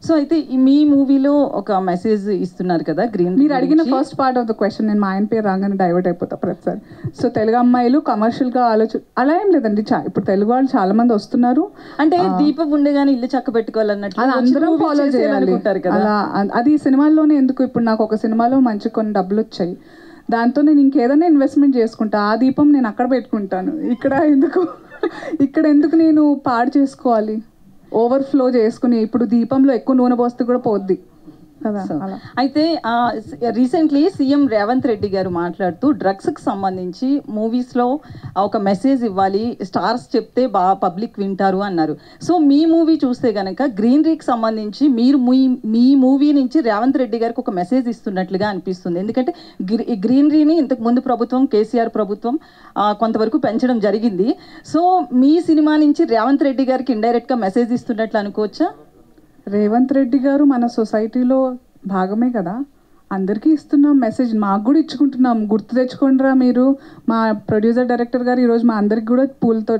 So అయితే మీ మూవీలో ఒక మెసేజ్ ఇస్తున్నారు కదా గ్రీన్. మీరు అడిగిన first part of the question నేను మా ఆయన పేరు రాగానే డైవర్ట్ అయిపోతా ప్రతిసారి. సో తెలుగు అమ్మాయిలు కమర్షియల్గా అలా ఏం లేదండి. ఇప్పుడు తెలుగు వాళ్ళు చాలా మంది వస్తున్నారు. అంటే దీపం ఉండగానే ఇల్లు చక్క పెట్టుకోవాలన్నట్టు అది అందరం ఫాలో చేయాలి అలా. అది సినిమాల్లోనే ఎందుకు, ఇప్పుడు నాకు ఒక సినిమాలో మంచి కొన్ని డబ్బులు వచ్చాయి, దాంతో నేను ఇంకేదైనా ఇన్వెస్ట్మెంట్ చేసుకుంటా. ఆ దీపం నేను అక్కడ పెట్టుకుంటాను. ఇక్కడ ఎందుకు నేను పాడు చేసుకోవాలి, ఓవర్ఫ్లో చేసుకుని. ఇప్పుడు దీపంలో ఎక్కువ నూనె పోస్తే కూడా పోద్ది కదా. అయితే రీసెంట్లీ సీఎం రేవంత్ రెడ్డి గారు మాట్లాడుతూ డ్రగ్స్కి సంబంధించి మూవీస్లో ఒక మెసేజ్ ఇవ్వాలి, స్టార్స్ చెప్తే బాగా పబ్లిక్ వింటారు అన్నారు. సో మీ మూవీ చూస్తే కనుక గ్రీనరీకి సంబంధించి మీరు మీ మూవీ నుంచి రేవంత్ రెడ్డి గారికి ఒక మెసేజ్ ఇస్తున్నట్లుగా అనిపిస్తుంది. ఎందుకంటే గ్రీనరీని ఇంతకు ముందు ప్రభుత్వం, కేసీఆర్ ప్రభుత్వం కొంతవరకు పెంచడం జరిగింది. సో మీ సినిమా నుంచి రేవంత్ రెడ్డి గారికి ఇండైరెక్ట్గా మెసేజ్ ఇస్తున్నట్లు అనుకోవచ్చా? రేవంత్ రెడ్డి గారు మన సొసైటీలో భాగమే కదా, అందరికీ ఇస్తున్నాం మెసేజ్, మాకు కూడా ఇచ్చుకుంటున్నాం. గుర్తు తెచ్చుకోండిరా మీరు. మా ప్రొడ్యూసర్ డైరెక్టర్ గారు ఈరోజు మా అందరికి కూడా పూలతో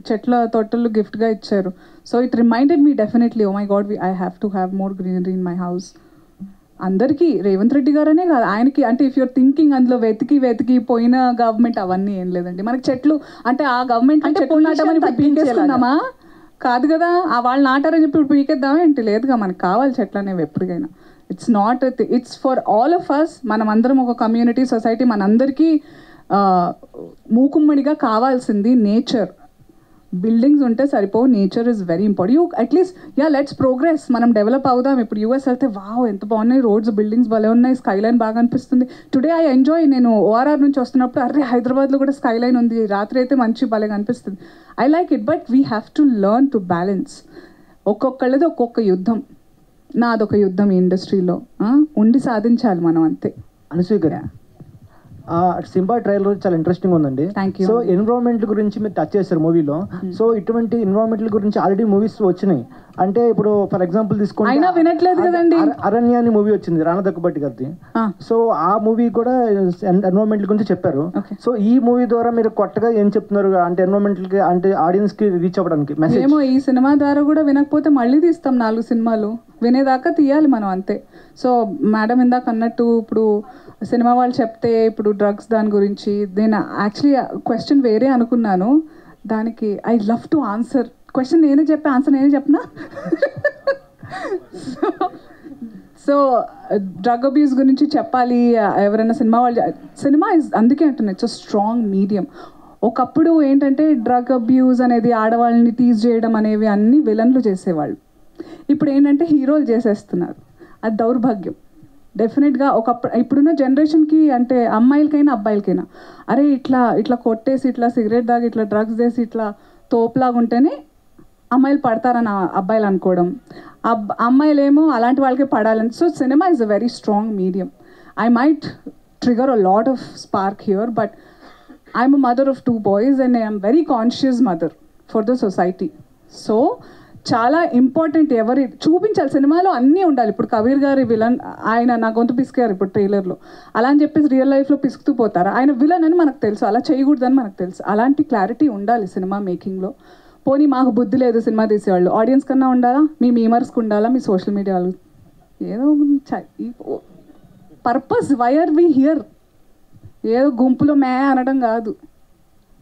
చెట్ల తోటలు గిఫ్ట్గా ఇచ్చారు. So it reminded me definitely, oh my God, I have to have more greenery in my house. అందరికీ రేవంత్ రెడ్డి గారనే కాదు, ఆయనకి. అంటే ఇఫ్ యూర్ థింకింగ్ అందులో వెతికి పోయిన గవర్నమెంట్ అవన్నీ ఏం లేదండి. మనకి చెట్లు అంటే ఆ గవర్నమెంట్ అంటే చెట్లు నాటమని పీకేసుకుందామా? కాదు కదా. వాళ్ళు నాటారని చెప్పి ఇప్పుడు పీకేద్దామా ఏంటి? లేదుగా, మనకు కావాలి చెట్లు అనేవి ఎప్పటికైనా. It's for all of us. మనం అందరం ఒక కమ్యూనిటీ, సొసైటీ, మనందరికీ మూకుమ్మడిగా కావాల్సింది నేచర్. బిల్డింగ్స్ ఉంటే సరిపోవు, nature is very important. At least let's progress, మనం డెవలప్ అవుదాం. ఇప్పుడు యూఎస్ వెళ్తే వావ్ ఎంత బాగున్నాయి రోడ్స్, బిల్డింగ్స్ భలే ఉన్నాయి, స్కై లైన్ బాగా అనిపిస్తుంది. Today I enjoy. నేను ఓఆర్ఆర్ నుంచి వస్తున్నప్పుడు అరే హైదరాబాద్లో కూడా స్కై లైన్ ఉంది, రాత్రి అయితే మంచి భలేగా అనిపిస్తుంది. I like it. But we have to learn to balance. ఒక్కొక్కళ్ళది ఒక్కొక్క యుద్ధం. నాదొక యుద్ధం ఈ ఇండస్ట్రీలో ఉండి సాధించాలి మనం, అంతే. అనుసూయ సింబా ట్రైలర్ చాలా ఇంట్రెస్టింగ్ ఉందండి. సో ఎన్విరాన్మెంట్ గురించి మీరు టచ్ చేశారు మూవీలో. సో ఇటువంటి ఎన్విరాన్మెంట్ గురించి ఆల్రెడీ మూవీస్ వచ్చినాయి. అంటే ఇప్పుడు ఫర్ ఎగ్జాంపుల్ తీసుకుంటే అరణ్య అని మూవీ వచ్చింది రానా దగ్గుబాటి గారిది. సో ఆ మూవీ కూడా ఎన్విరాన్మెంట్ గురించి చెప్పారు. సో ఈ మూవీ ద్వారా మీరు కొత్తగా ఏం చెప్తున్నారు అంటే ఎన్విరాన్మెంట్ కి, అంటే ఆడియన్స్ కి రీచ్ అవ్వడానికి మెసేజ్? ఏమో ఈ సినిమా ద్వారా కూడా వినకపోతే మళ్ళీ తీస్తాం 4 సినిమాలు, వినేదాకా తీయాలి మనం, అంతే. సో మేడం ఇందాక అన్నట్టు ఇప్పుడు సినిమా వాళ్ళు చెప్తే ఇప్పుడు డ్రగ్స్ దాని గురించి, నేను యాక్చువల్లీ క్వశ్చన్ వేరే అనుకున్నాను. దానికి I love to answer. Question నేనే చెప్పే, ఆన్సర్ నేనే చెప్పనా? సో డ్రగ్ అబ్యూస్ గురించి చెప్పాలి ఎవరైనా సినిమా అందుకే అంటున్నా, ఇట్స్ అ స్ట్రాంగ్ మీడియం. ఒకప్పుడు ఏంటంటే డ్రగ్ అబ్యూస్ అనేది, ఆడవాళ్ళని టీజ్ చేయడం అనేవి అన్నీ విలన్లు చేసేవాళ్ళు. ఇప్పుడు ఏంటంటే హీరోలు చేసేస్తున్నారు. అది దౌర్భాగ్యం డెఫినెట్గా. ఇప్పుడున్న జనరేషన్కి, అంటే అమ్మాయిలకైనా అబ్బాయిలకైనా, అరే ఇట్లా కొట్టేసి, ఇట్లా సిగరెట్ దాగి, ఇట్లా డ్రగ్స్ చేసి, ఇట్లా తోపులాగా ఉంటేనే అమ్మాయిలు పడతారని అబ్బాయిలు అనుకోవడం, అమ్మాయిలేమో అలాంటి వాళ్ళకే పడాలని. So cinema is a very strong medium. I might trigger a lot of spark here, but I'm a mother of 2 boys and I'm very conscious mother for the society. So చాలా ఇంపార్టెంట్ ఎవరి చూపించాలి సినిమాలో, అన్నీ ఉండాలి. ఇప్పుడు కబీర్ గారి villain, ఆయన నా గొంతు పిసికారు ఇప్పుడు ట్రైలర్లో, అలా అని చెప్పేసి రియల్ లైఫ్లో పిసుకుతూ పోతారు. ఆయన విలన్ అని మనకు తెలుసు, అలా చేయకూడదని మనకు తెలుసు. అలాంటి క్లారిటీ ఉండాలి సినిమా మేకింగ్లో. పోనీ మాకు బుద్ధి లేదు సినిమా తీసేవాళ్ళు, ఆడియన్స్ కన్నా ఉండాలా, మీ మీమర్స్కి ఉండాలా, మీ సోషల్ మీడియా వాళ్ళు, ఏదో purpose. Why are we here? ఏదో గుంపులో మే అనడం కాదు.